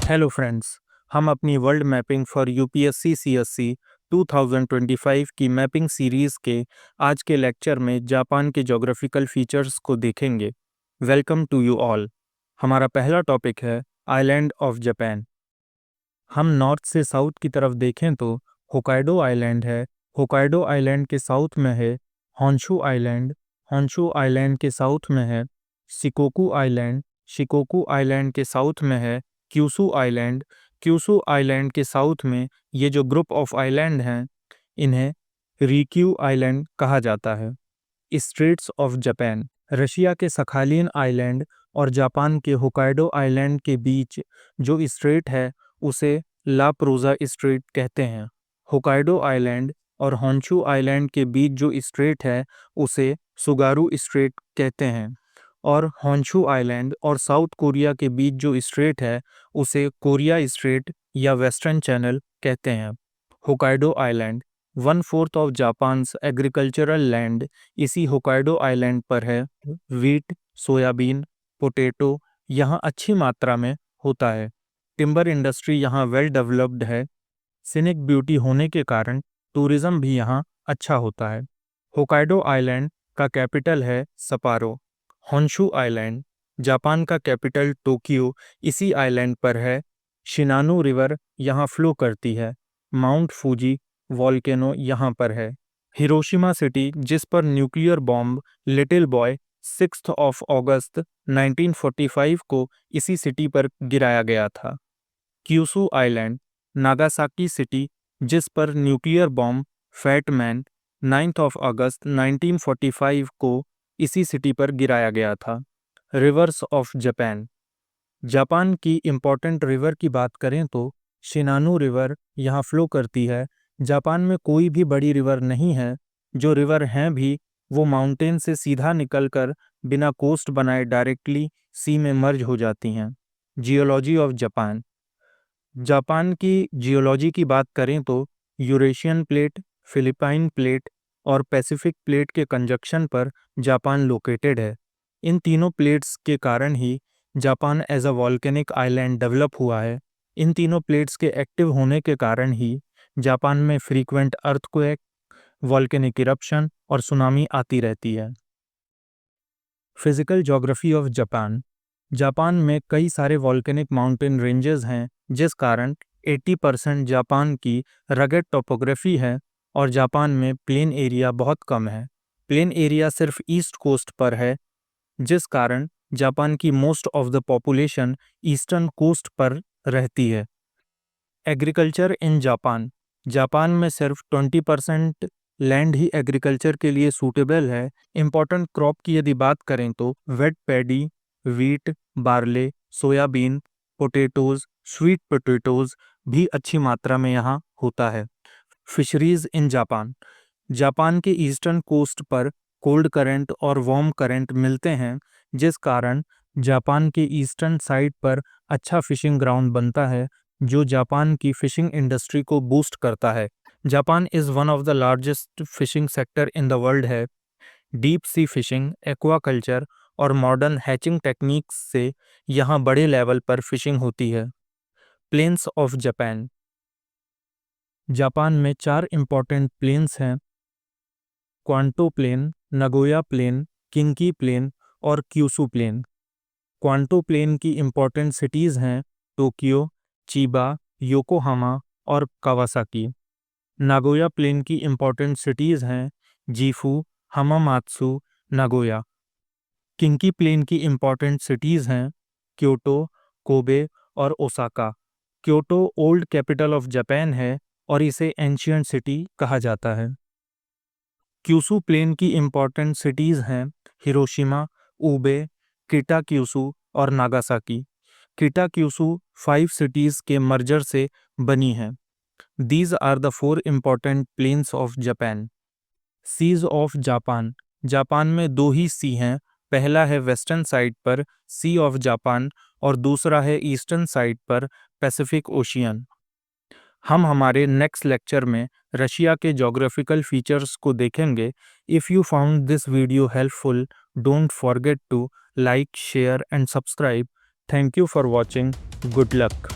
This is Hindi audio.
हेलो फ्रेंड्स, हम अपनी world mapping for UPSC CSC 2025 की मैपिंग सीरीज़ के आज के लेक्चर में जापान के ज्योग्राफिकल फीचर्स को देखेंगे। Welcome to you all. हमारा पहला टॉपिक है आइलैंड ऑफ जापान। हम नॉर्थ से साउथ की तरफ देखें तो होकाइडो आइलैंड है। होकाइडो आइलैंड के साउथ में है होंशु आइलैंड। होंशु आइलैंड के साउथ में है शिकोकू आइलैंड। शिकोकू आइलैंड के साउथ में है क्यूसू आइलैंड। क्यूसू आइलैंड के साउथ में ये जो ग्रुप ऑफ आइलैंड हैं इन्हें रिक्यू आइलैंड कहा जाता है। स्ट्रेट्स ऑफ जापान, रशिया के सखालिन आइलैंड और जापान के होकाइडो आइलैंड के बीच जो स्ट्रेट है उसे ला प्रोजा स्ट्रेट कहते हैं। होकाइडो आइलैंड और होंशु आइलैंड के बीच जो स्ट्रेट है उसे सुगारू स्ट्रेट कहते हैं और होंशु आइलैंड और साउथ कोरिया के बीच जो स्ट्रेट है उसे कोरिया स्ट्रेट या वेस्टर्न चैनल कहते हैं। Hokkaido island 1/4 of Japan's agricultural land इसी होकाइडो आइलैंड पर है। वीट, सोयाबीन, पोटैटो यहाँ अच्छी मात्रा में होता है। टिम्बर इंडस्ट्री यहाँ वेल डेवलप्ड है। सीनिक ब्यूटी होने के कारण टूरिज्म भी यहाँ अच्छा होता है। होकाइडो आइलैंड का कैपिटल है सपारो। होंशु आइलैंड, जापान का कैपिटल टोक्यो इसी आइलैंड पर है। शिनानु रिवर यहाँ फ्लो करती है। माउंट फूजी वॉल्केनो यहाँ पर है। हिरोशिमा सिटी जिस पर न्यूक्लियर बॉम्ब लिटिल बॉय 6 अगस्त 1945 को इसी सिटी पर गिराया गया था। क्यूसू आइलैंड, नागासाकी सिटी जिस पर न्यूक्लियर बॉम्ब फैट मैन 9 अगस्त 1945 को इसी सिटी पर गिराया गया था। रिवर्स ऑफ जापान, जापान की इम्पोर्टेंट रिवर की बात करें तो शिनानु रिवर यहाँ फ्लो करती है। जापान में कोई भी बड़ी रिवर नहीं है। जो रिवर हैं भी वो माउंटेन से सीधा निकलकर बिना कोस्ट बनाए डायरेक्टली सी में मर्ज हो जाती हैं। जियोलॉजी ऑफ जापान, जापान की जियोलॉजी की बात करें तो यूरेशियन प्लेट, फिलिपाइन प्लेट और पैसिफिक प्लेट के कंजक्शन पर जापान लोकेटेड है। इन तीनों प्लेट्स के कारण ही Japan as a volcanic island develop हुआ है। इन तीनों प्लेट्स के एक्टिव होने के कारण ही जापान में फ्रीक्वेंट अर्थक्वेक, वॉल्केनिक इरप्शन और सुनामी आती रहती है। Physical geography of Japan, Japan में कई सारे वॉल्केनिक माउंटेन रेंजेस हैं जिस कारण 80% जापान की रगड टोपोग्राफी है और जापान में प्लेन एरिया बहुत कम है। प्लेन एरिया सिर्फ ईस्ट कोस्ट पर है जिस कारण जापान की most of the population eastern coast पर रहती है। एग्रीकल्चर इन जापान, जापान में सिर्फ 20% लैंड ही एग्रीकल्चर के लिए सूटेबल है। इम्पॉर्टेंट क्रॉप की यदि बात करें तो wet paddy, wheat, barley, soybean, potatoes, sweet potatoes भी अच्छी मात्रा में यहाँ होता है। फिशरीज इन जापान, जापान के ईस्टर्न कोस्ट पर कोल्ड करंट और वार्म करंट मिलते हैं जिस कारण जापान के ईस्टर्न साइड पर अच्छा फिशिंग ग्राउंड बनता है जो जापान की फिशिंग इंडस्ट्री को बूस्ट करता है। Japan is one of the largest fishing sector in the world है। डीप सी फिशिंग, एक्वाकल्चर और मॉडर्न हैचिंग टेक्निक्स से यहाँ बड़े लेवल पर फिशिंग होती है। प्लेन्स ऑफ जापान, जापान में 4 इम्पॉर्टेंट प्लेन्स हैं: Kanto plain, Nagoya plain, Kinki plain और क्यूसू प्लेन। क्वांटो प्लेन की इम्पॉर्टेंट सिटीज़ हैं टोक्यो, चिबा, योकोहामा और कावासाकी। नागोया प्लेन की इम्पॉर्टेंट सिटीज़ हैं Gifu, Hamamatsu, Nagoya. Kinki plain की इम्पॉर्टेंट सिटीज़ हैं क्योटो, कोबे और Osaka. Kyoto old capital of Japan है और इसे एंशिएंट सिटी कहा जाता है। क्यूसू प्लेन की इम्पॉर्टेंट सिटीज़ हैं हिरोशिमा, उबे, किटाक्यूसू और नागासाकी। किटाक्यूसू 5 सिटीज़ के मर्जर से बनी है। These are the 4 important plains of Japan. Seas of Japan, Japan में 2 ही सी हैं। पहला है वेस्टर्न साइड पर सी ऑफ जापान और दूसरा है ईस्टर्न साइड पर पैसिफिक ओशियन। हम हमारे नेक्स्ट लेक्चर में रशिया के ज्योग्राफिकल फीचर्स को देखेंगे। If you found this video helpful, don't forget to like, share and subscribe. Thank you for watching. Good luck.